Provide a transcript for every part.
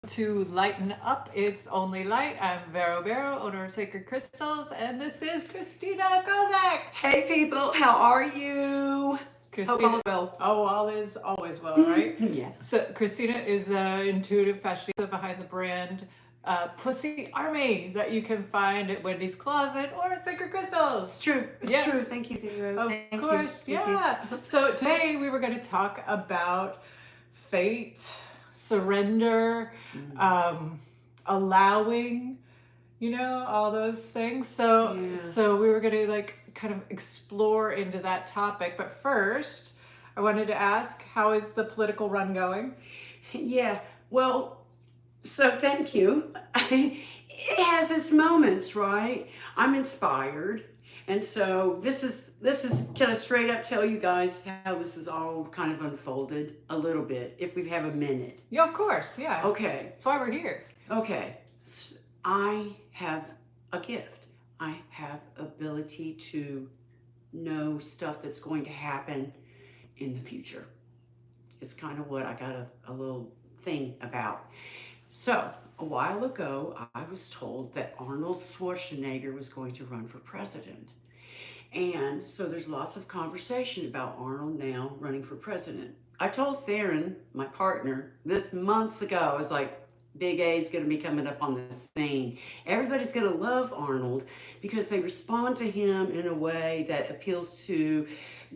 to Lighten Up. It's only light. I'm Vero, owner of Sacred Crystals, and this is Christina Kozak. Hey people, how are you? Hope all Christina, is well. oh, all is always well, right? Yeah. So Christina is an intuitive fashionista behind the brand Pussy Army that you can find at Wendy's Closet or at Sacred Crystals. It's true. It's Yeah, true. Thank you, Theo. of Thank you. course, Thank you. yeah. So today we were going to talk about fate, surrender, allowing, all those things. So Yeah. so we were going to kind of explore into that topic. But first, I wanted to ask, how is the political run going? Yeah. Well, so thank you. It has its moments, right? I'm inspired. And so this is can I straight up tell you guys how this is all kind of unfolded a little bit if we have a minute. Yeah, of course. Yeah. Okay. That's why we're here. Okay. I have a gift. I have ability to know stuff that's going to happen in the future. It's kind of what I got a little thing about. So, a while ago, I was told that Arnold Schwarzenegger was going to run for president. And so there's lots of conversation about Arnold now running for president. I told Theron, my partner, this months ago, I was like, Big A's going to be coming up on the scene. Everybody's going to love Arnold because they respond to him in a way that appeals to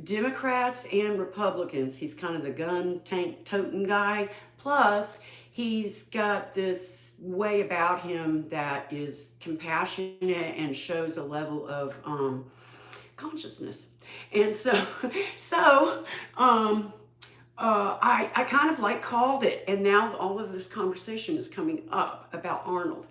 Democrats and Republicans. He's kind of the gun tank toting guy. Plus, he's got this way about him that is compassionate and shows a level of consciousness. And so, I kind of like called it, and now all of this conversation is coming up about Arnold.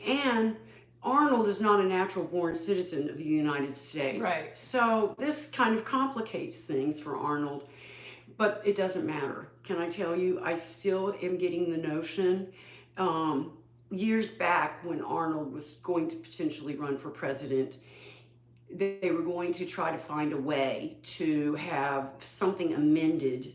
And Arnold is not a natural born citizen of the United States. Right. So this kind of complicates things for Arnold, but it doesn't matter. Can I tell you, I still am getting the notion. Years back, when Arnold was going to potentially run for president, they were going to try to find a way to have something amended.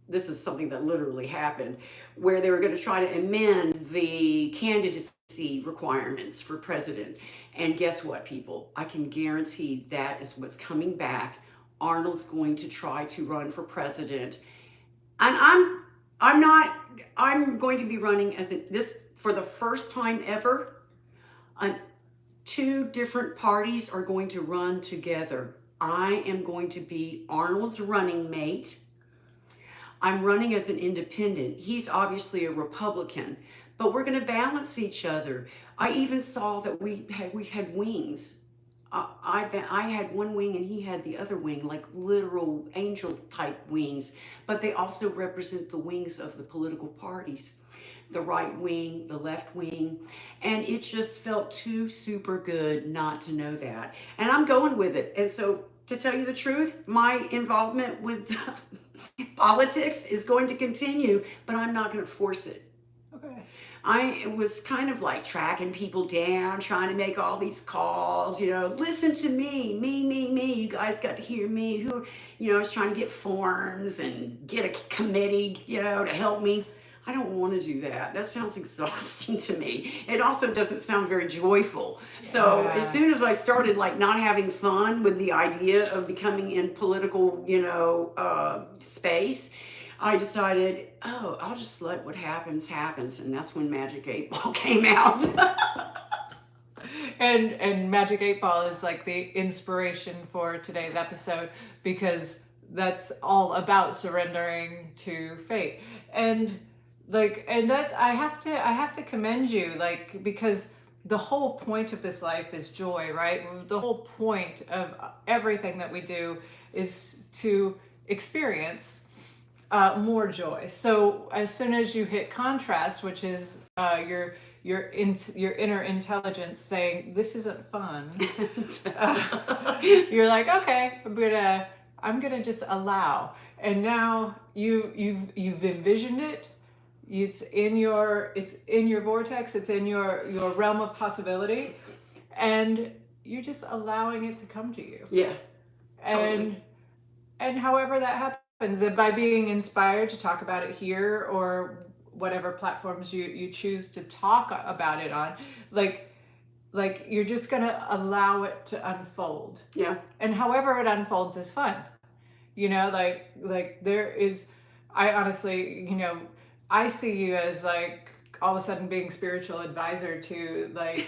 This is something that literally happened, where they were going to try to amend the candidacy requirements for president. And guess what, people? I can guarantee that is what's coming back. Arnold's going to try to run for president. And I'm going to be running as this for the first time ever. Two different parties are going to run together. I am going to be Arnold's running mate. I'm running as an independent. He's obviously a Republican, but we're going to balance each other. I even saw that we had wings. I had one wing and he had the other wing, like literal angel type wings, but they also represent the wings of the political parties, the right wing, the left wing, and it just felt too super good not to know that. And I'm going with it. And so, to tell you the truth, my involvement with politics is going to continue, but I'm not going to force it. Okay. I was kind of like tracking people down, trying to make all these calls, listen to me, you guys got to hear me, I was trying to get forms and get a committee, to help me. I don't want to do that. That sounds exhausting to me. It also doesn't sound very joyful. So as soon as I started not having fun with the idea of becoming in political, space, I decided, I'll just let what happens. And that's when Magic 8 Ball came out. And Magic 8 Ball is like the inspiration for today's episode, because that's all about surrendering to fate. And that's I have to commend you, because the whole point of this life is joy, right? The whole point of everything that we do is to experience more joy. So as soon as you hit contrast, which is your inner intelligence saying this isn't fun, you're like, okay, I'm gonna just allow. And now you've envisioned it. It's in your vortex. It's in your realm of possibility, and you're just allowing it to come to you. Yeah, totally. And however that happens, by being inspired to talk about it here, or whatever platforms you choose to talk about it on, like you're just gonna allow it to unfold. Yeah. And however it unfolds is fun. Like there is, I honestly, I see you as like all of a sudden being spiritual advisor to like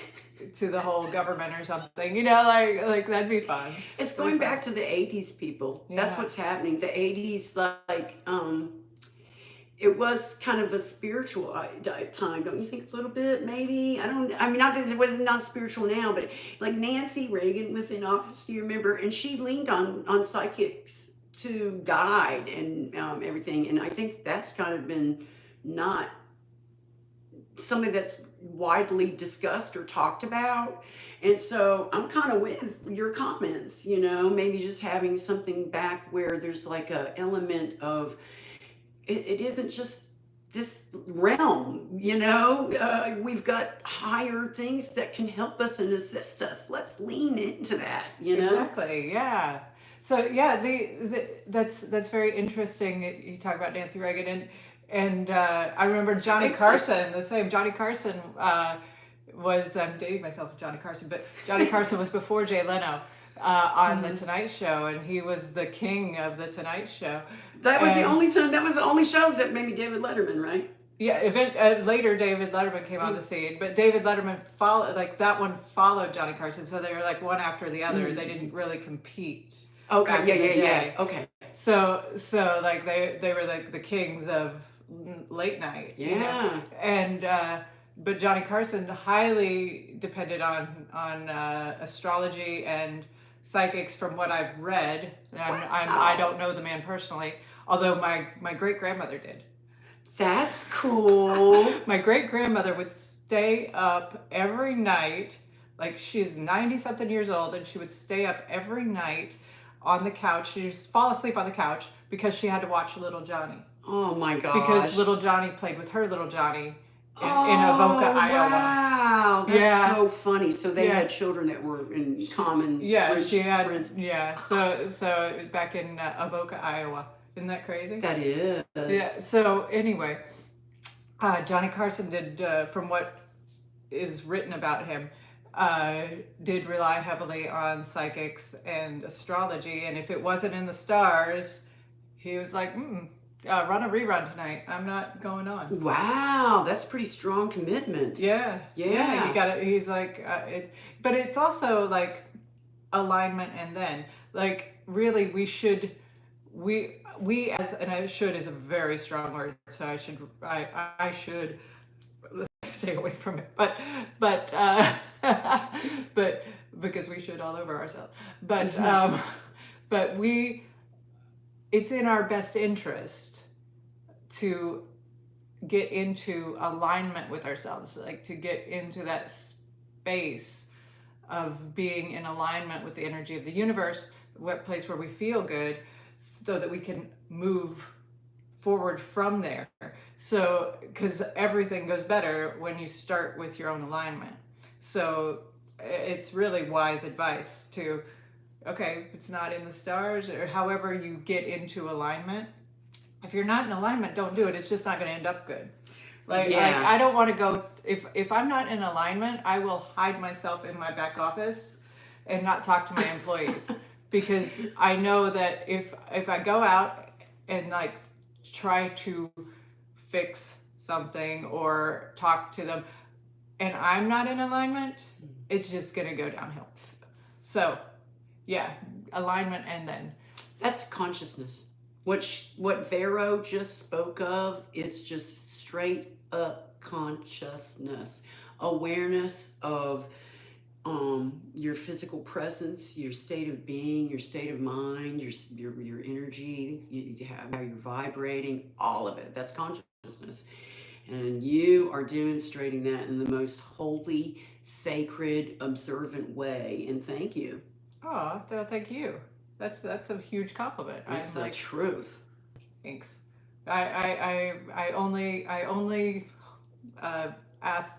to the whole government or something, like that'd be fun. It's going back to the 80s, people. That's Yeah. what's happening. The 80s, like, it was kind of a spiritual time, don't you think? A little bit, maybe. I mean, it was not spiritual now, but like Nancy Reagan was in office, do you remember? And she leaned on psychics to guide and everything. And I think that's kind of been not something that's widely discussed or talked about. And so I'm kind of with your comments, maybe just having something back where there's like a element of, it isn't just this realm, we've got higher things that can help us and assist us. Let's lean into that, Exactly. Yeah. So yeah, that's very interesting. You talk about Nancy Reagan and I remember Johnny Carson. The same Johnny Carson was, I'm dating myself with Johnny Carson, but Johnny Carson was before Jay Leno on the Tonight Show, and he was the king of the Tonight Show. That was the only time. That was the only show that maybe David Letterman, right? Yeah, later David Letterman came on the scene, but David Letterman followed Johnny Carson, so they were like one after the other. They didn't really compete. Okay, yeah. Okay. So like they were like the kings of late night. Yeah. And but Johnny Carson highly depended on astrology and psychics from what I've read. I don't know the man personally, although my great grandmother did. That's cool. My great grandmother would stay up every night, like she's 90 something years old, and she would stay up every night on the couch. She'd just fall asleep on the couch because she had to watch Little Johnny. Oh my gosh. Because Little Johnny played with her Little Johnny in Avoca, Iowa. Wow, that's so funny. So they had children that were in common. She had friends. So back in Avoca, Iowa. Isn't that crazy? That is. Yeah. So anyway, Johnny Carson did, from what is written about him, did rely heavily on psychics and astrology, and if it wasn't in the stars, he was like, run a rerun tonight. I'm not going on. Wow, that's pretty strong commitment. Yeah. You got it. He's like, but it's also like alignment, and then like really we as, and I should is a very strong word, so I should stay away from it, but because we should all over ourselves, but it's in our best interest to get into alignment with ourselves, like to get into that space of being in alignment with the energy of the universe, what place where we feel good, so that we can move forward from there. So, because everything goes better when you start with your own alignment. So it's really wise advice to, okay, it's not in the stars, or however you get into alignment. If you're not in alignment, don't do it. It's just not going to end up good. Like I don't want to go, if I'm not in alignment, I will hide myself in my back office and not talk to my employees. Because I know that if I go out and like try to fix something or talk to them and I'm not in alignment, it's just going to go downhill. So yeah, alignment, and then that's consciousness. What Vero just spoke of is just straight up consciousness, awareness of your physical presence, your state of being, your state of mind, your energy, how you're vibrating, all of it. That's consciousness. And you are demonstrating that in the most holy, sacred, observant way. And thank you. Oh, thank you. That's a huge compliment. It's the truth. Thanks. I only asked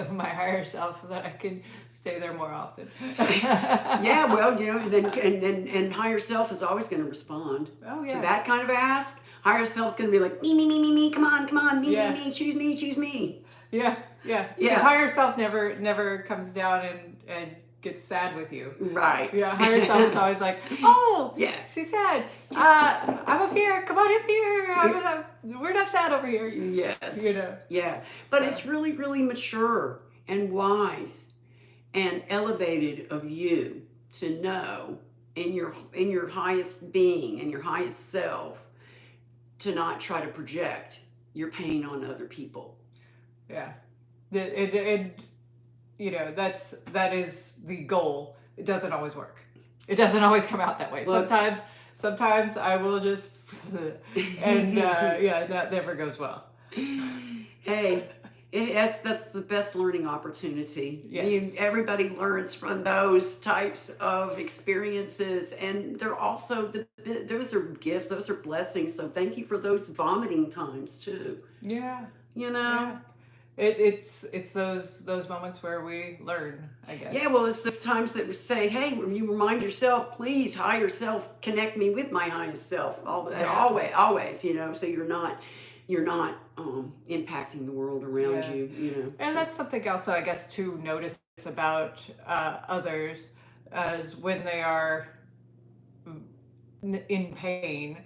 my higher self that I can stay there more often. Yeah, well, and higher self is always going to respond to that kind of ask. Higher self's going to be like, me, come on, Yeah. me, choose me. Yeah, yeah. Yeah. Because higher self never comes down and gets sad with you. Right. Yeah, higher self is always like, oh, Yeah. she's sad. I'm up here. Come on up here. We're not sad over here. Yes. You know. Yeah. But So. it's really, really mature and wise and elevated of you to know in your highest being and your highest self to not try to project your pain on other people. Yeah. It you know, that is the goal. It doesn't always work. It doesn't always come out that way. Look. Sometimes I will just and yeah, that never goes well. Hey, that's the best learning opportunity. Yes. Everybody learns from those types of experiences, and they're also those are gifts, those are blessings. So thank you for those vomiting times too. Yeah. You know. Yeah. It's those moments where we learn, I guess. Yeah, well, it's those times that we say, hey, you remind yourself, please, higher self, connect me with my highest self. Always, you know, so you're not impacting the world around you, you know. And so. that's something also, I guess, to notice about others, as when they are in pain,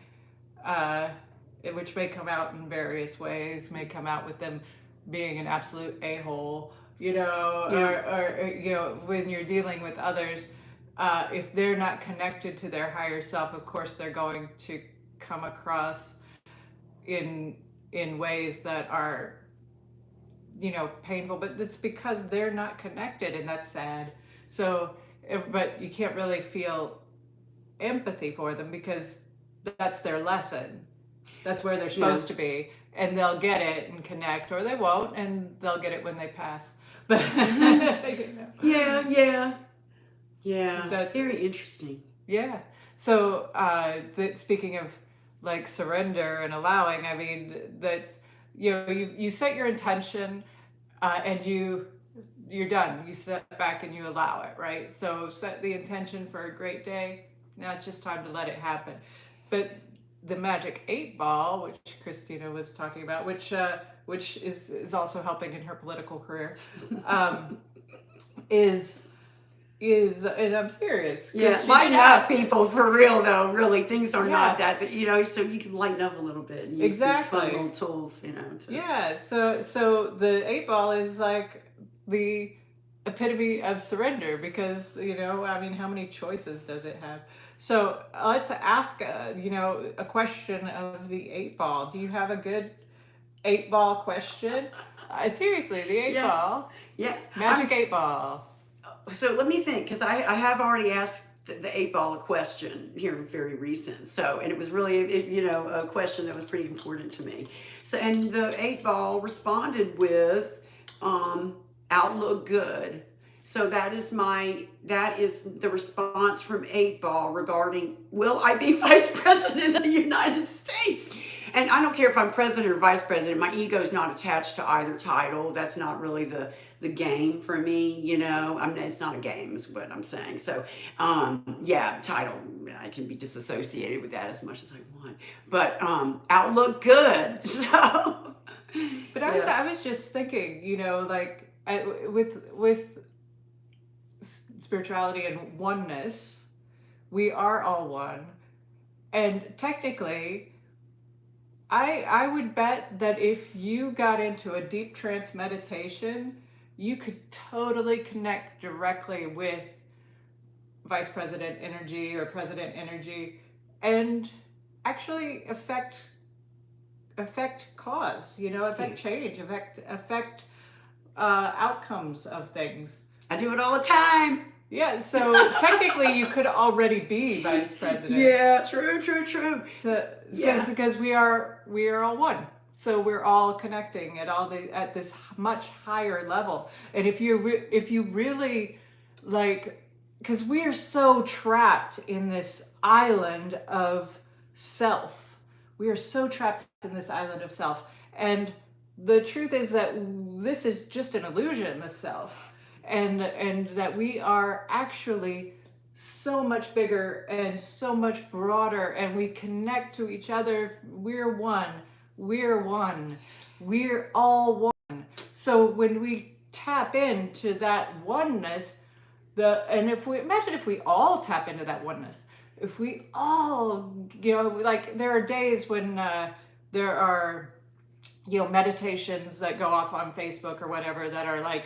which may come out in various ways, may come out with them being an absolute a-hole, you know, or you know, when you're dealing with others, if they're not connected to their higher self, of course they're going to come across in ways that are, you know, painful, but it's because they're not connected, and that's sad. So, but you can't really feel empathy for them because that's their lesson. That's where they're supposed to be. And they'll get it and connect, or they won't, and they'll get it when they pass. But you know. Yeah. That's very interesting. Yeah. So speaking of like surrender and allowing, I mean, that's, you know, you set your intention, and you're done. You step back and you allow it, right? So set the intention for a great day. Now it's just time to let it happen. But the magic 8-ball, which Christina was talking about, which is also helping in her political career, is and I'm serious. Yeah, lighten up, people, for real though. Really, things are not that, you know. So you can lighten up a little bit and use these fun little tools, you know. Yeah. So the 8-ball is like the epitome of surrender, because, you know, I mean, how many choices does it have? So let's ask you know, a question of the 8-ball. Do you have a good 8-ball question? Seriously, the 8-ball. Yeah. Magic 8-ball. So let me think, because I have already asked the 8-ball a question here very recent. So, and it was really, you know, a question that was pretty important to me. So, and the 8-ball responded with outlook good. So that is the response from 8-ball regarding, will I be Vice President of the United States? And I don't care if I'm president or vice president. My ego is not attached to either title. That's not really the game for me, you know. I mean, it's not a game, is what I'm saying. So, yeah, title, I can be disassociated with that as much as I want. But outlook good. So, but I was just thinking, you know, like with spirituality and oneness, we are all one, and technically, I would bet that if you got into a deep trance meditation, you could totally connect directly with vice president energy or president energy, and actually affect cause, you know, affect change, affect outcomes of things. I do it all the time. Yeah, so technically you could already be vice president. Yeah, true. So because we are all one. So we're all connecting at this much higher level. And if you really, like, because we are so trapped in this island of self. We are so trapped in this island of self. And the truth is that this is just an illusion, the self. And that we are actually so much bigger and so much broader, and we connect to each other. We're one. We're one. We're all one. So when we tap into that oneness, and if we imagine if we all tap into that oneness, if we all, like there are days when there are, meditations that go off on Facebook or whatever that are like,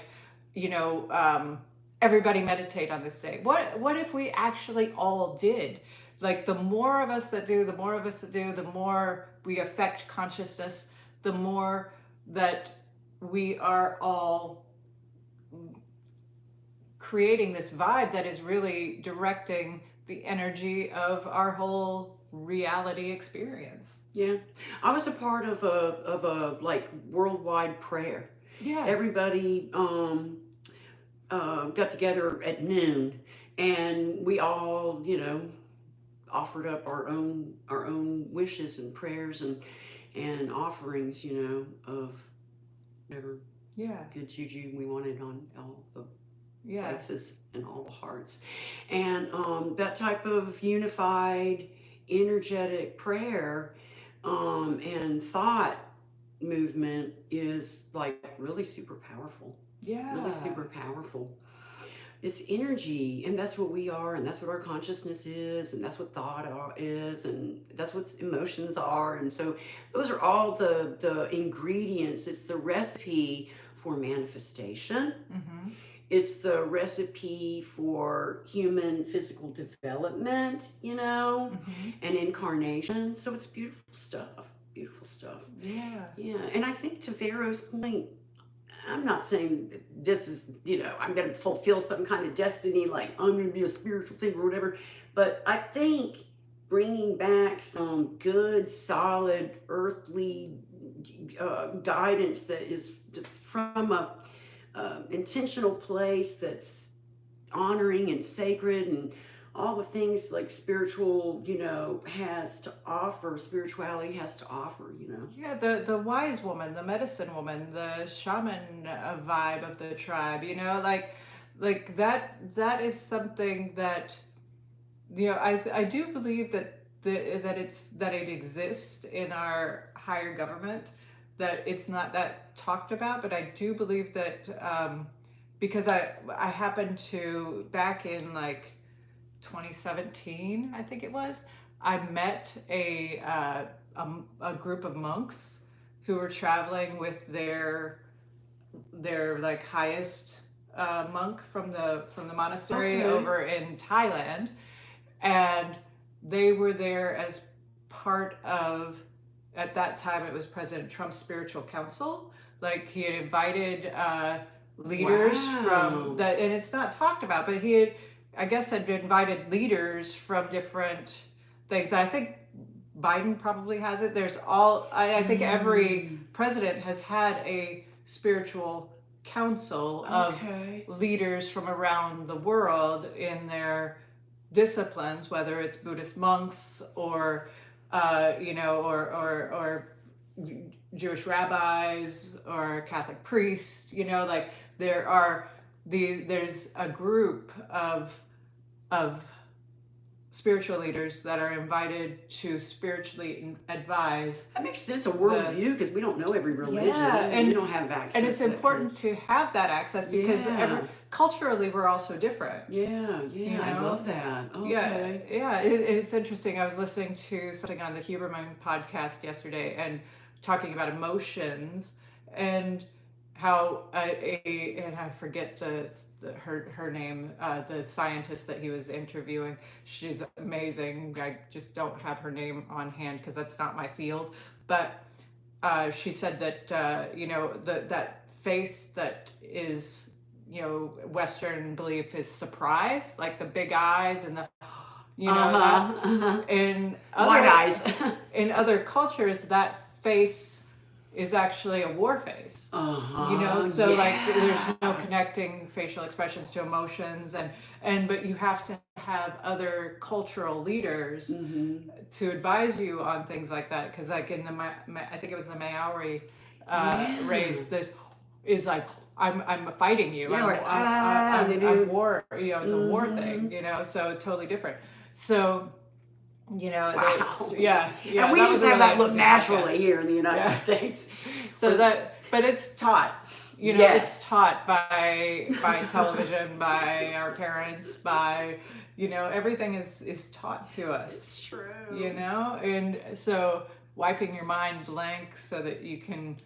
everybody meditate on this day. What if we actually all did? Like the more of us that do, the more of us that do, the more we affect consciousness, the more that we are all creating this vibe that is really directing the energy of our whole reality experience. Yeah, I was a part of a like worldwide prayer. Yeah. Everybody got together at noon, and we all, offered up our own wishes and prayers and offerings, of whatever Yeah. good juju we wanted on all the Yeah. places and all the hearts. And that type of unified, energetic prayer and thought movement is like really super powerful. Yeah. Really super powerful. It's energy, and that's what we are, and that's what our consciousness is, and that's what is, and that's what emotions are. And so those are all the ingredients. It's the recipe for manifestation. Mm-hmm. It's the recipe for human physical development, Mm-hmm. and incarnation. So it's beautiful stuff. Beautiful stuff. Yeah. Yeah. And I think to Vero's point, I'm not saying that this is, I'm going to fulfill some kind of destiny, like I'm going to be a spiritual thing or whatever. But I think bringing back some good, solid, earthly guidance that is from a intentional place that's honoring and sacred and all the things like spirituality has to offer, Yeah, the wise woman, the medicine woman, the shaman vibe of the tribe, like that is something that, I do believe that it exists in our higher government, that it's not that talked about, but I do believe that, because I happened to, back in like 2017, I think it was, I met a group of monks who were traveling with their like highest monk from the monastery over in Thailand, and they were there as part of, at that time it was President Trump's spiritual council. Like he had invited leaders from that, and it's not talked about, but he had, I guess, had invited leaders from different things. I think Biden probably has it. There's all, I think every president has had a spiritual council of leaders from around the world in their disciplines, whether it's Buddhist monks or, or Jewish rabbis or Catholic priests, like there's a group of spiritual leaders that are invited to spiritually advise. That makes sense, a worldview, because we don't know every religion, and we don't have access. And it's important to have that access because culturally we're all so different. I love that. It's interesting. I was listening to something on the Huberman podcast yesterday and talking about emotions and how and I forget her name, the scientist that he was interviewing. She's amazing. I just don't have her name on hand because that's not my field. But she said that that face that is, Western belief is surprise, like the big eyes and the in wide eyes. In other cultures, that face is actually a war face. Like there's no connecting facial expressions to emotions, but you have to have other cultural leaders to advise you on things like that, because like in the I think it was the Maori race, this is like I'm fighting you. Yeah, like, they I'm do. war. It's a war thing. So totally different. So that's Wow. yeah. And we That just was a have really that look interesting naturally podcast. here in the United Yeah. States. So but it's taught. Yes. It's taught by television, by our parents, by everything is taught to us. It's true. And so wiping your mind blank so that you can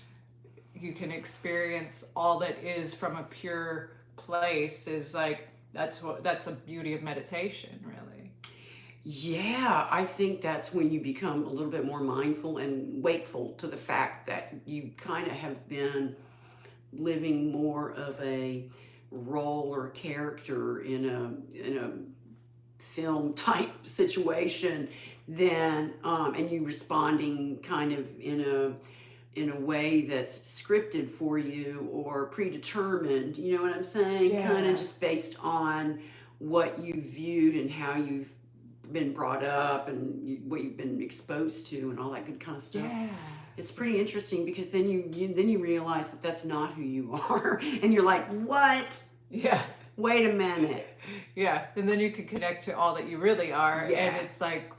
experience all that is from a pure place is like that's the beauty of meditation, really. Yeah, I think that's when you become a little bit more mindful and wakeful to the fact that you kind of have been living more of a role or character in a film type situation than and you responding kind of in a way that's scripted for you or predetermined, you know what I'm saying? Yeah. Kind of just based on what you viewed and how you've been brought up and what you've been exposed to and all that good kind of stuff. Yeah. It's pretty interesting because then you realize that that's not who you are, and you're like, what? Yeah. Wait a minute. Yeah, and then you can connect to all that you really are, Yeah. and it's like,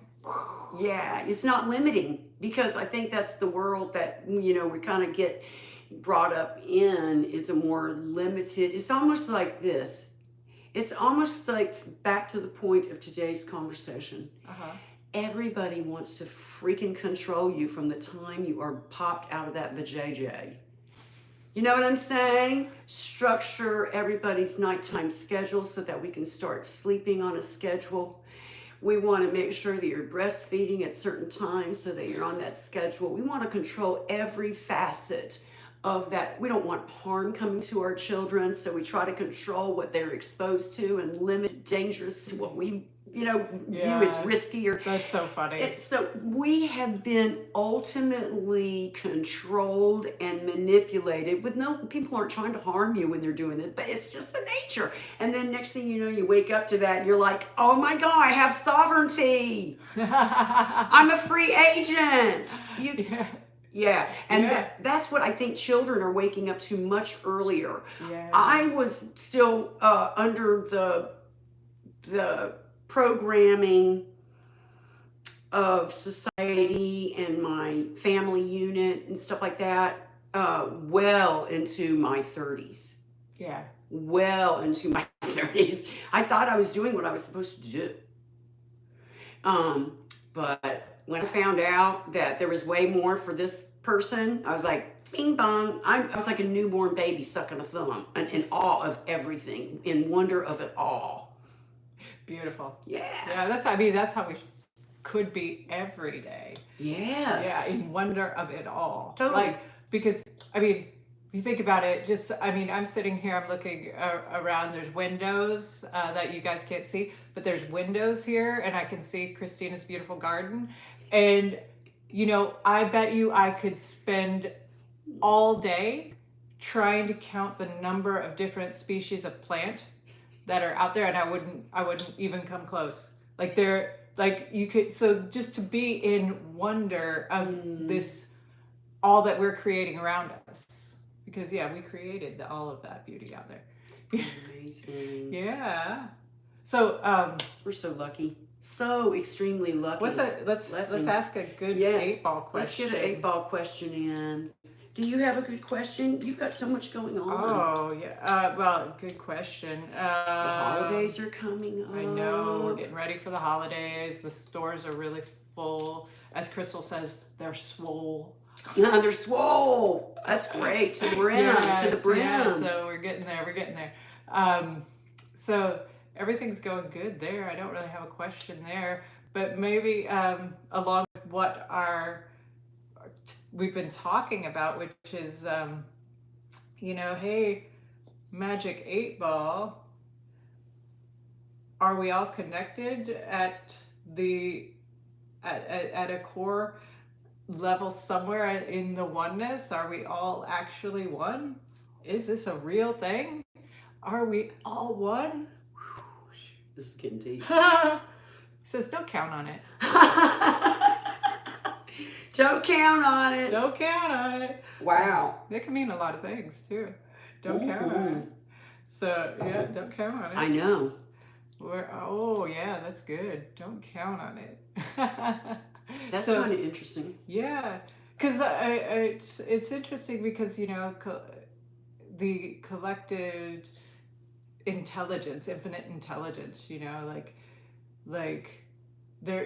yeah, it's not limiting, because I think that's the world that we kind of get brought up in, is a more limited. It's almost like this. It's almost like back to the point of today's conversation. Everybody wants to freaking control you from the time you are popped out of that vajayjay. You know what I'm saying? Structure everybody's nighttime schedule so that we can start sleeping on a schedule. We want to make sure that you're breastfeeding at certain times so that you're on that schedule. We want to control every facet of that. We don't want harm coming to our children, so we try to control what they're exposed to and limit dangerous, what we view as risky. That's so funny. So we have been ultimately controlled and manipulated with people aren't trying to harm you when they're doing it, but it's just the nature. And then next thing you know, you wake up to that and you're like, oh my God, I have sovereignty. I'm a free agent. Yeah, and that's what I think children are waking up to much earlier. Yeah. I was still under the programming of society and my family unit and stuff like that well into my 30s. Yeah. Well into my 30s. I thought I was doing what I was supposed to do. But when I found out that there was way more for this person, I was like, bing bong. I was like a newborn baby sucking a thumb, and in awe of everything, in wonder of it all. Beautiful. Yeah. Yeah, that's how we could be every day. Yes. Yeah, in wonder of it all. Totally. Because, you think about it, I'm sitting here, I'm looking around, there's windows that you guys can't see, but there's windows here, and I can see Christina's beautiful garden. And, I bet you I could spend all day trying to count the number of different species of plant that are out there, and I wouldn't even come close. So just to be in wonder of this, all that we're creating around us. Because we created all of that beauty out there. It's pretty amazing. Yeah. So we're so lucky. So extremely lucky. Let's ask a good 8-ball question. Let's get an 8-ball question in. Do you have a good question? You've got so much going on. Oh, yeah. Well, good question. The holidays are coming up. I know. We're getting ready for the holidays. The stores are really full. As Crystal says, they're swole. Yeah, they're swole. That's great. To the brim. To the brim. Yeah, so we're getting there. So everything's going good there. I don't really have a question there. But maybe along with what we've been talking about, which is, hey, Magic 8-Ball, are we all connected at a core level somewhere in the oneness? Are we all actually one? Is this a real thing? Are we all one? This is getting deep. Says don't count on it. Don't count on it. Don't count on it. Wow. It can mean a lot of things too. Don't count on Ooh. it. So yeah, don't count on I it. know. Oh yeah, that's good. Don't count on it. That's So kind of interesting. yeah, because it's interesting because the collective intelligence, infinite intelligence. Like there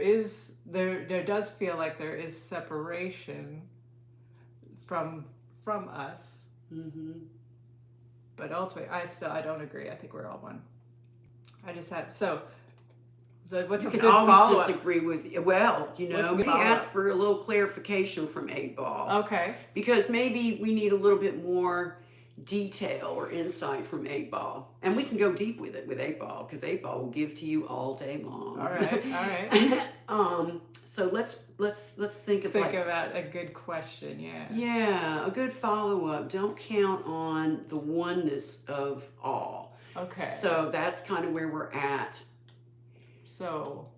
does feel like there is separation from us, Mm-hmm. but ultimately I don't agree. I think we're all one. I just have so what's You a can good always follow up? disagree with, well, What's a let good me follow ask up? for a little clarification from 8-Ball. Okay. Because maybe we need a little bit more detail or insight from 8-Ball. And we can go deep with it with 8-Ball, because 8-Ball will give to you all day long. All right. All right. So let's think of Think about a good question. Yeah. yeah, a good follow-up. Don't count on the oneness of all. Okay. So that's kind of where we're at. So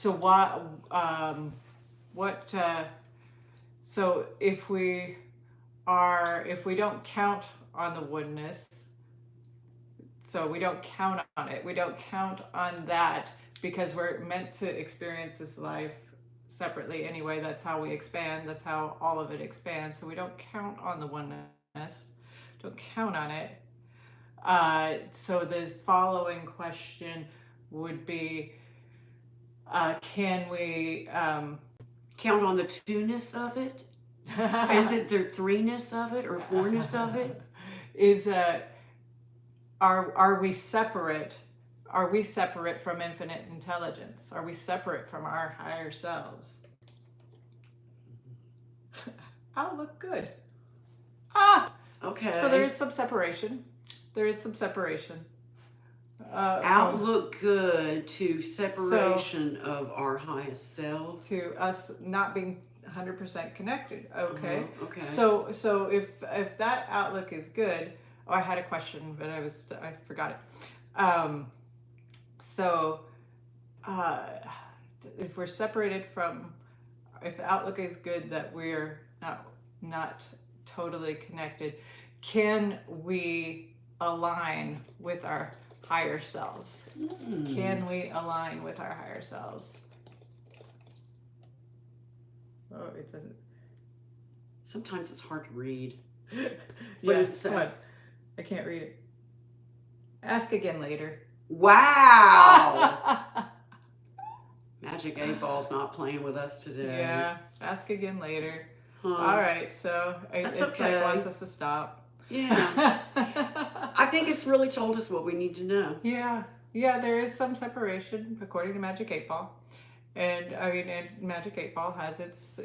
what so if we don't count on the oneness, so we don't count on it, we don't count on that because we're meant to experience this life separately anyway. That's how we expand, that's how all of it expands. So we don't count on the oneness, don't count on it. So the following question would be, can we Count on the two-ness of it? Is it the three-ness of it or four-ness of it? Is are we separate? Are we separate from infinite intelligence? Are we separate from our higher selves? I'll look good. Okay. So there is some separation. There is some separation. Outlook good to separation of our highest selves. To us not being 100% connected. Okay. Okay. So if that outlook is good, oh, I had a question, but I forgot it. So if we're separated from, if outlook is good that we're not totally connected, can we align with our higher selves? Can we align with our higher selves? Oh, it doesn't. Sometimes it's hard to read. Yeah, come on. I can't read it. Ask again later. Wow. Magic 8-Ball's not playing with us today. Yeah, ask again later. Huh. All right, so That's it's okay. like wants us to stop. Yeah. I think it's really told us what we need to know. Yeah, there is some separation according to Magic 8-Ball, and I mean, and Magic 8-Ball has its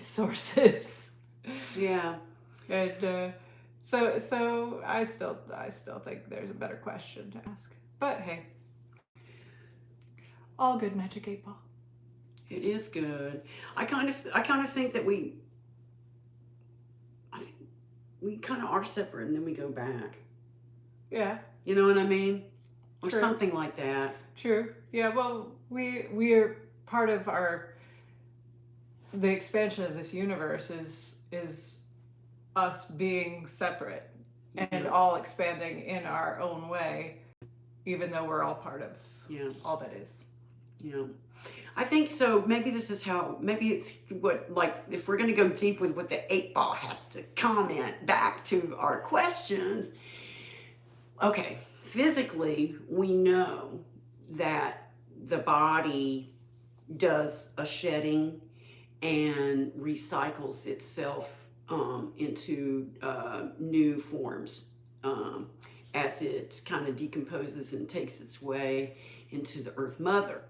sources. Yeah. And so I still think there's a better question to ask. But hey, all good Magic 8-Ball. It is good. I kind of think that we kind of are separate and then we go back. Yeah. You know what I mean? Or True. something like that. True. Yeah, well, we are part of the expansion of this universe is us being separate and all expanding in our own way, even though we're all part of all that is. Yeah. I think so. Maybe this is how, maybe it's what, like, if we're going to go deep with what the 8-Ball has to comment back to our questions. Okay. Physically, we know that the body does a shedding and recycles itself into new forms as it kind of decomposes and takes its way into the Earth Mother.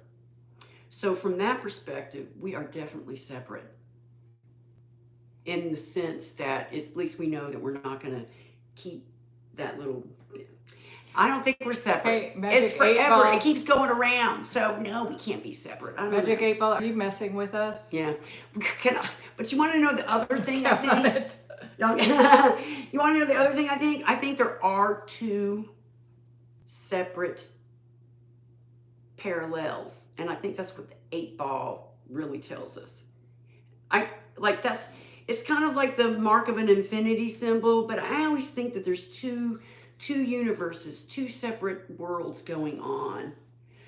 So from that perspective, we are definitely separate in the sense that at least we know that we're not going to keep that little... I don't think we're separate. Hey, Magic it's forever. 8-Ball. It keeps going around. So no, we can't be separate. I don't Magic know. 8-Ball, are you messing with us? Yeah. But you want to know the other thing I Count on think? it. You want to know the other thing I think? I think there are two separate parallels. And I think that's what the 8-Ball really tells us. It's kind of like the mark of an infinity symbol, but I always think that there's two universes, two separate worlds going on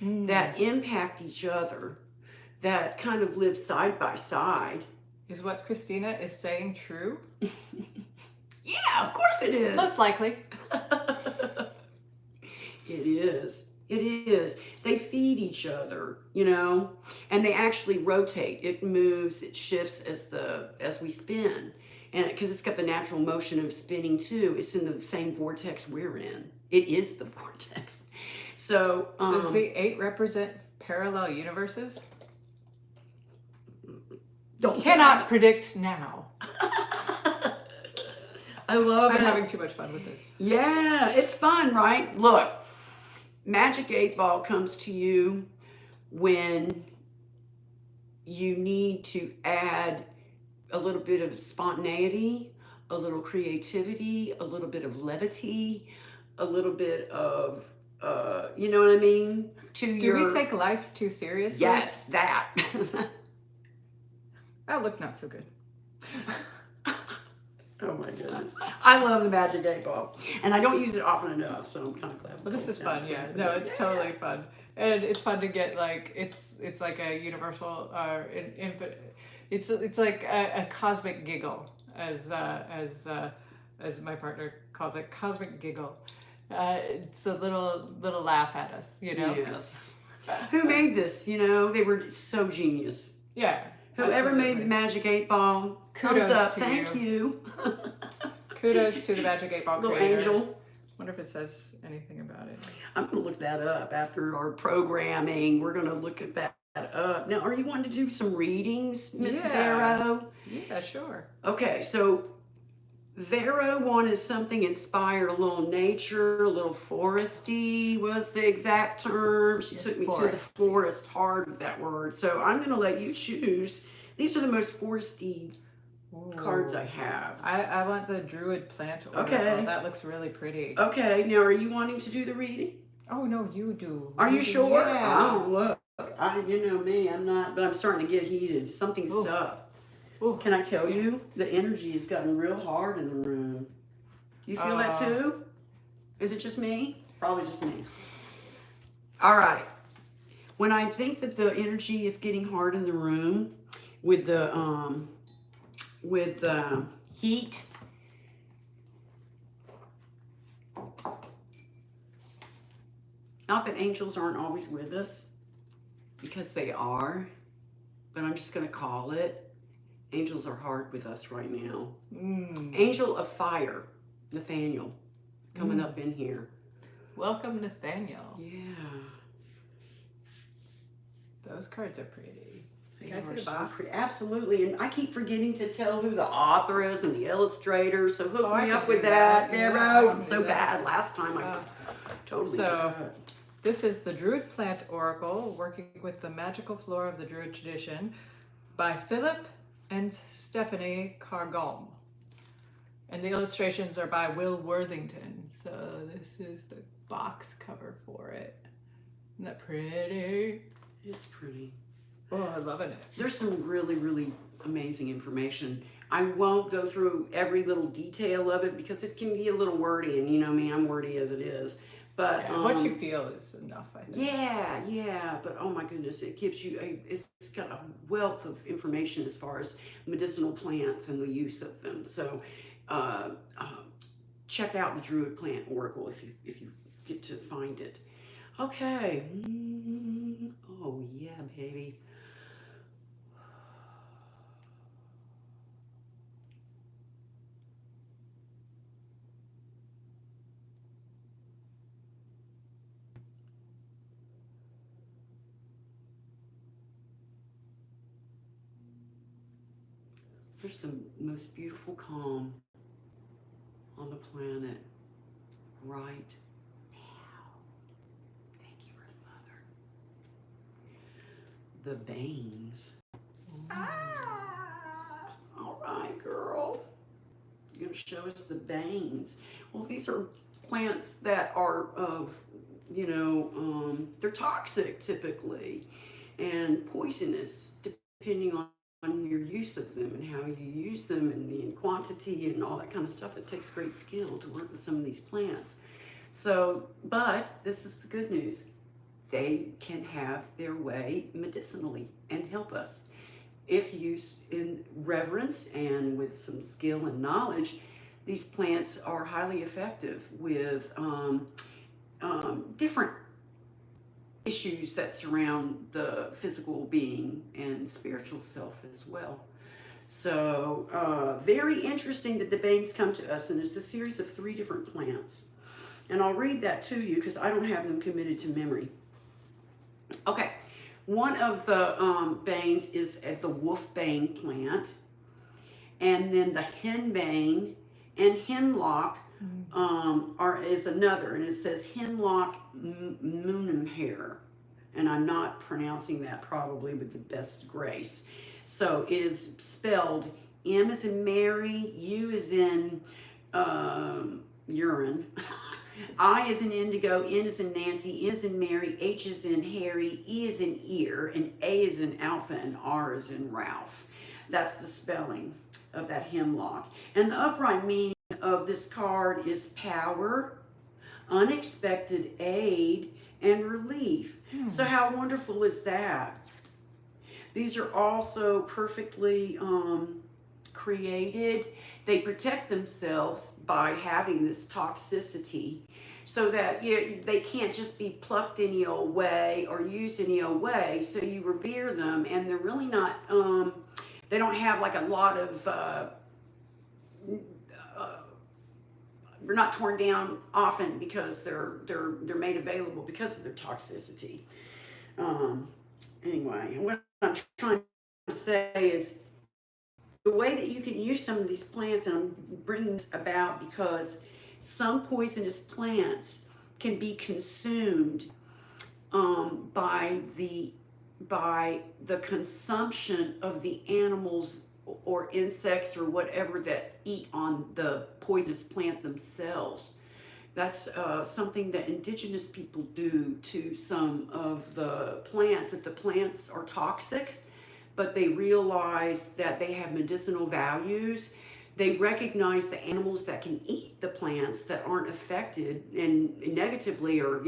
that impact each other, that kind of live side by side. Is what Christina is saying true? Yeah, of course it is. Most likely. It is. It is. They feed each other, you know, and they actually rotate. It moves, it shifts as we spin. And because it's got the natural motion of spinning too, it's in the same vortex we're in. It is the vortex. So does the 8 represent parallel universes? Cannot predict now. I love it. I'm having too much fun with this. Yeah, it's fun, right? Look, Magic 8 Ball comes to you when you need to add a little bit of spontaneity, a little creativity, a little bit of levity, a little bit of, you know what I mean? Do we take life too seriously? Yes, that. That looked not so good. Oh my goodness. I love the Magic 8 Ball. And I don't use it often enough, so I'm kind of glad. But this is fun, yeah. No, it's totally fun. And it's fun to get like, it's like a universal, infinite, it's like a cosmic giggle, as my partner calls it, cosmic giggle. It's a little laugh at us, you know? Yes. Who made this, you know? They were so genius. Yeah. Whoever absolutely. made the Magic 8 Ball, Kudos thumbs up, to thank you. Kudos to the Magic 8 Ball Little creator. angel. Wonder if it says anything about it. I'm going to look that up after our programming. We're going to look at that up. Now, are you wanting to do some readings, Miss Vero? Yeah, sure. Okay, so Vero wanted something inspired, a little nature, a little foresty was the exact term. She took me to the forest heart of that word. So I'm going to let you choose. These are the most foresty cards I have. I want the Druid plant oracle. Okay. That looks really pretty. Okay, now are you wanting to do the reading? Oh, no, you do. Are you sure? Yeah. Oh, look. You know me, I'm not, but I'm starting to get heated. Something's up. Ooh. Can I tell you? The energy has gotten real hard in the room. You feel that too? Is it just me? Probably just me. All right. When I think that the energy is getting hard in the room with the heat, not that angels aren't always with us, because they are, but I'm just going to call it. Angels are hard with us right now. Angel of Fire, Nathaniel, coming up in here. Welcome, Nathaniel. Yeah. Those cards are pretty. They are so pretty. Absolutely. And I keep forgetting to tell who the author is and the illustrator, so hook me up with that. Vero. I'm so bad. Last time I totally forgot. This is the Druid Plant Oracle, working with the magical flora of the Druid tradition, by Philip and Stephanie Cargom. And the illustrations are by Will Worthington. So this is the box cover for it. Isn't that pretty? It's pretty. Oh, I'm loving it. There's some really, really amazing information. I won't go through every little detail of it because it can be a little wordy, and you know me, I'm wordy as it is. But what you feel is enough, I think. Yeah. But oh my goodness, it gives you it's got a wealth of information as far as medicinal plants and the use of them. So check out the Druid Plant Oracle if you get to find it. Okay. Oh yeah, baby. There's the most beautiful calm on the planet right now. Thank you, Earth Mother. The Banes. All right, girl. You're going to show us the Banes. Well, these are plants that are of, they're toxic typically and poisonous depending on your use of them and how you use them and the quantity and all that kind of stuff. It takes great skill to work with some of these plants. So, but this is the good news. They can have their way medicinally and help us. If used in reverence and with some skill and knowledge, these plants are highly effective with different issues that surround the physical being and spiritual self as well. So very interesting that the Banes come to us, and it's a series of 3 different plants. And I'll read that to you because I don't have them committed to memory. Okay, one of the Banes is the wolfbane plant, and then the henbane and hemlock is another, and it says hemlock moonhair, and I'm not pronouncing that probably with the best grace. So it is spelled M as in Mary, U as in urine, I as in indigo, N as in Nancy, E as in Mary, H as in Harry, E as in ear, and A as in Alpha, and R as in Ralph. That's the spelling of that hemlock. And the upright meaning of this card is power, unexpected aid, and relief. So how wonderful is that? These are also perfectly created. They protect themselves by having this toxicity so that they can't just be plucked any old way or used any old way. So you revere them, and they're really not, they don't have like a lot of, they're not torn down often because they're made available because of their toxicity. Anyway, what I'm trying to say is the way that you can use some of these plants, and I'm bringing this about because some poisonous plants can be consumed by the consumption of the animals or insects or whatever that eat on the poisonous plant themselves. That's something that indigenous people do to some of the plants. If the plants are toxic, but they realize that they have medicinal values, they recognize the animals that can eat the plants that aren't affected and negatively, or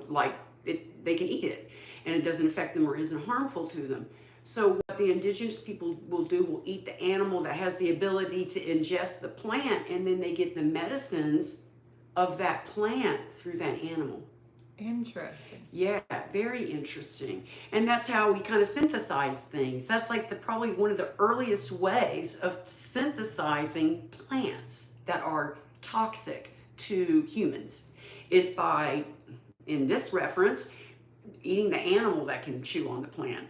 like they can eat it and it doesn't affect them or isn't harmful to them. So what the indigenous people will do, will eat the animal that has the ability to ingest the plant, and then they get the medicines of that plant through that animal. Interesting. Yeah, very interesting. And that's how we kind of synthesize things. That's like probably one of the earliest ways of synthesizing plants that are toxic to humans is by, in this reference, eating the animal that can chew on the plant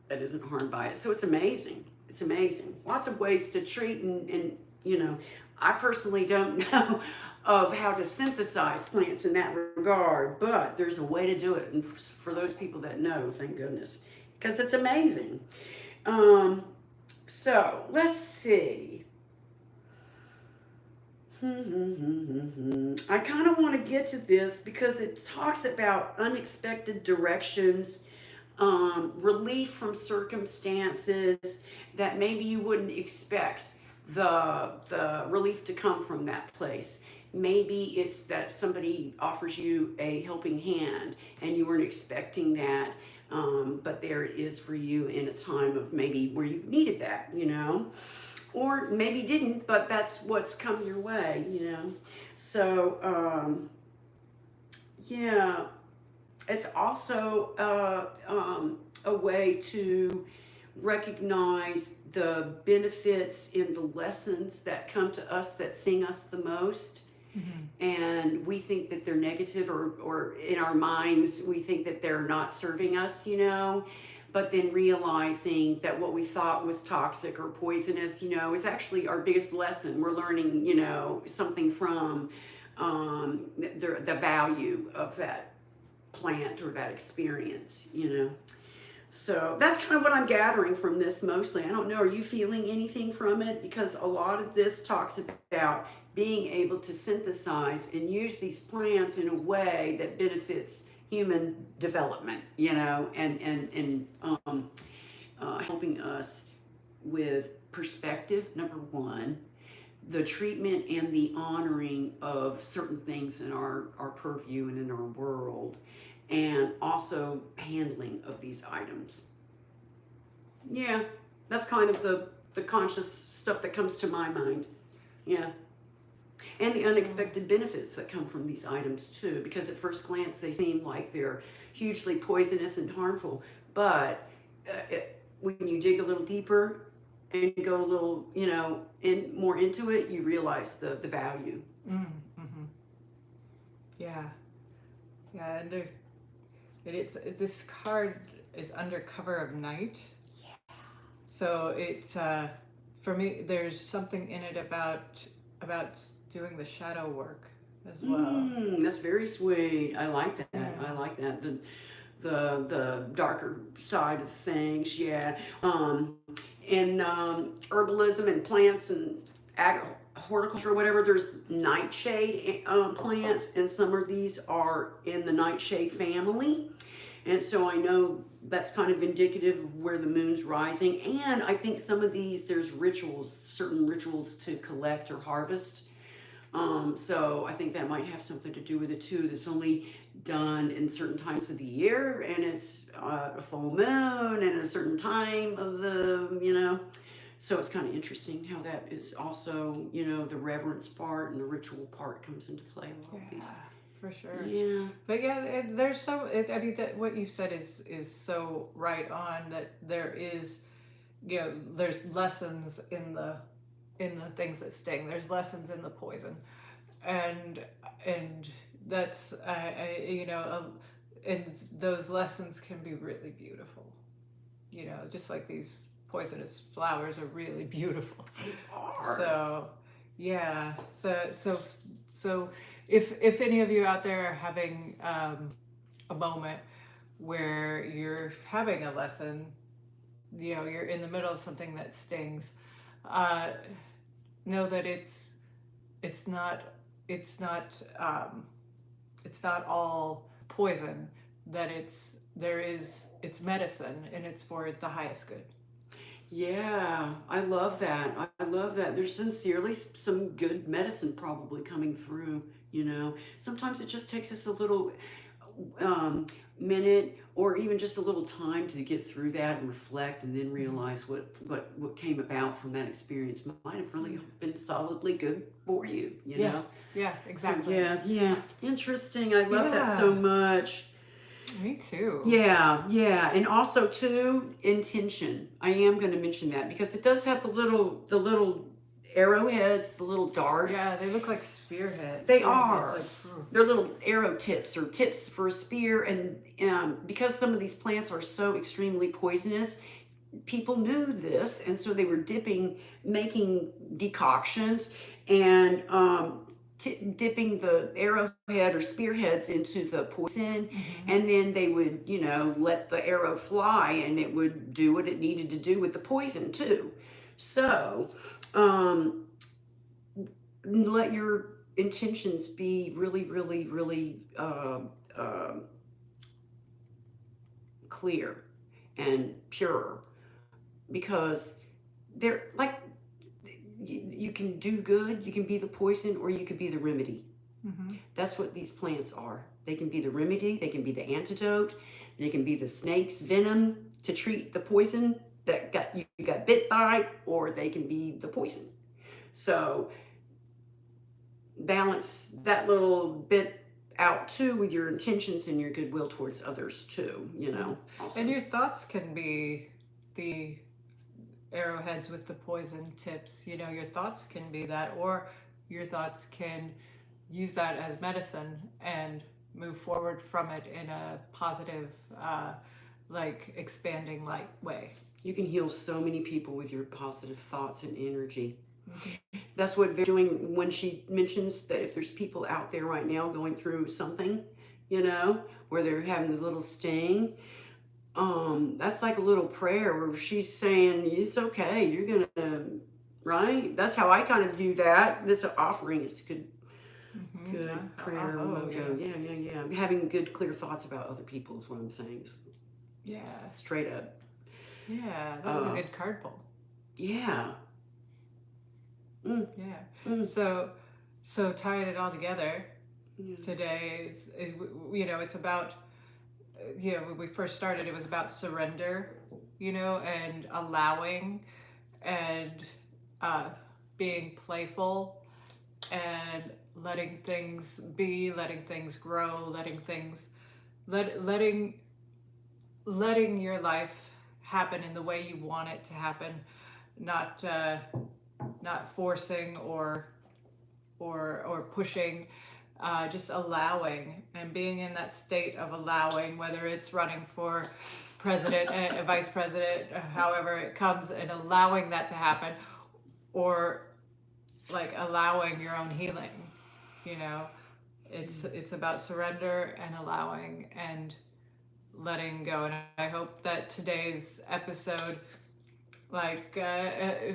that isn't harmed by it. So it's amazing. It's amazing. Lots of ways to treat, and I personally don't know of how to synthesize plants in that regard, but there's a way to do it, and for those people that know, thank goodness, because it's amazing. So let's see. I kind of want to get to this because it talks about unexpected directions, relief from circumstances that maybe you wouldn't expect the relief to come from that place. Maybe it's that somebody offers you a helping hand and you weren't expecting that, but there it is for you in a time of maybe where you needed that, or maybe didn't, but that's what's come your way, So, yeah, it's also a way to recognize the benefits in the lessons that come to us that sting us the most. Mm-hmm. And we think that they're negative, or in our minds, we think that they're not serving us, but then realizing that what we thought was toxic or poisonous, is actually our biggest lesson. We're learning, something from the value of that plant or that experience, So that's kind of what I'm gathering from this mostly. I don't know, are you feeling anything from it? Because a lot of this talks about being able to synthesize and use these plants in a way that benefits human development, and helping us with perspective, number one, the treatment and the honoring of certain things in our purview and in our world, and also handling of these items. Yeah, that's kind of the conscious stuff that comes to my mind. Yeah. And the unexpected benefits that come from these items too, because at first glance they seem like they're hugely poisonous and harmful, but when you dig a little deeper and go a little, more into it, you realize the value. Mm-hmm. Yeah, yeah, and it's this card is under cover of night, so it's for me. There's something in it about doing the shadow work as well. That's very sweet. I like that. Yeah. I like that. The darker side of things, yeah. In herbalism and plants and horticulture or whatever, there's nightshade plants, and some of these are in the nightshade family. And so I know that's kind of indicative of where the moon's rising. And I think some of these, there's rituals, certain rituals to collect or harvest. So I think that might have something to do with it too. That's only done in certain times of the year, and it's a full moon and a certain time of the. So it's kind of interesting how that is also, the reverence part and the ritual part comes into play a lot of these. For sure. Yeah. But yeah, there's so. I mean, that what you said is so right on. That there is, there's lessons in the things that sting. There's lessons in the poison, and that's and those lessons can be really beautiful. Just like these poisonous flowers are really beautiful. They are. So yeah, so if any of you out there are having a moment where you're having a lesson, you're in the middle of something that stings, know that it's not all poison. That it's medicine, and it's for the highest good. Yeah, I love that. I love that. There's sincerely some good medicine probably coming through. Sometimes it just takes us a little minute or even just a little time to get through that and reflect, and then realize what came about from that experience might have really been solidly good for you, know? Yeah, exactly. So, yeah. Interesting. I love that so much. Me too. Yeah. And also too, intention. I am going to mention that because it does have the little arrowheads, the little darts. Yeah, they look like spearheads. They are. They're little arrow tips or tips for a spear. And because some of these plants are so extremely poisonous, people knew this. And so they were making decoctions and dipping the arrowhead or spearheads into the poison. And then they would, let the arrow fly, and it would do what it needed to do with the poison too. So, let your intentions be really, really, really clear and pure, because they're like, you can do good, you can be the poison, or you could be the remedy. That's what these plants are. They can be the remedy, they can be the antidote, they can be the snake's venom to treat the poison that you got bit by, or they can be the poison. So balance that little bit out too with your intentions and your goodwill towards others too, also. And your thoughts can be the arrowheads with the poison tips. Your thoughts can be that, or your thoughts can use that as medicine and move forward from it in a positive, expanding light way. You can heal so many people with your positive thoughts and energy. That's what Vero's doing when she mentions that if there's people out there right now going through something, where they're having a little sting, that's like a little prayer where she's saying, it's okay, you're gonna, right? That's how I kind of view that. This offering is good prayer. Yeah. Having good, clear thoughts about other people is what I'm saying. Yeah. Straight up. Yeah, that was a good card pull. Yeah. Mm, Yeah. mm, So tying it all together yeah. today is it's about when we first started, it was about surrender, and allowing, and uh, being playful, and letting things be, letting things grow, letting your life happen in the way you want it to happen, not forcing or pushing, just allowing and being in that state of allowing, whether it's running for president, vice president, however it comes, and allowing that to happen, or like allowing your own healing. You know, it's about surrender and allowing and letting go. And I hope that today's episode like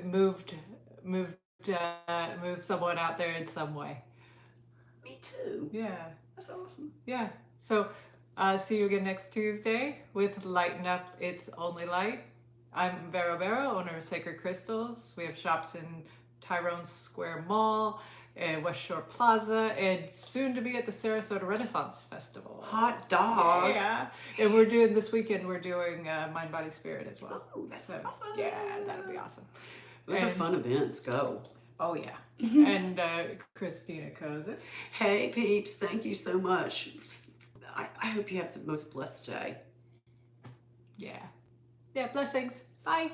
moved moved someone out there in some way. Me too. Yeah. That's awesome. Yeah. So see you again next Tuesday with Lighten Up, It's Only Light. I'm Vero, owner of Sacred Crystals. We have shops in Tyrone Square Mall and West Shore Plaza, and soon to be at the Sarasota Renaissance Festival. Hot dog. Yeah. And we're doing this weekend, we're doing Mind, Body, Spirit as well. Oh, that's So, awesome. yeah, that'll be awesome. Those are fun events. Go. Oh, yeah. And Christina Koza. Hey, peeps. Thank you so much. I hope you have the most blessed day. Yeah. Yeah, blessings. Bye.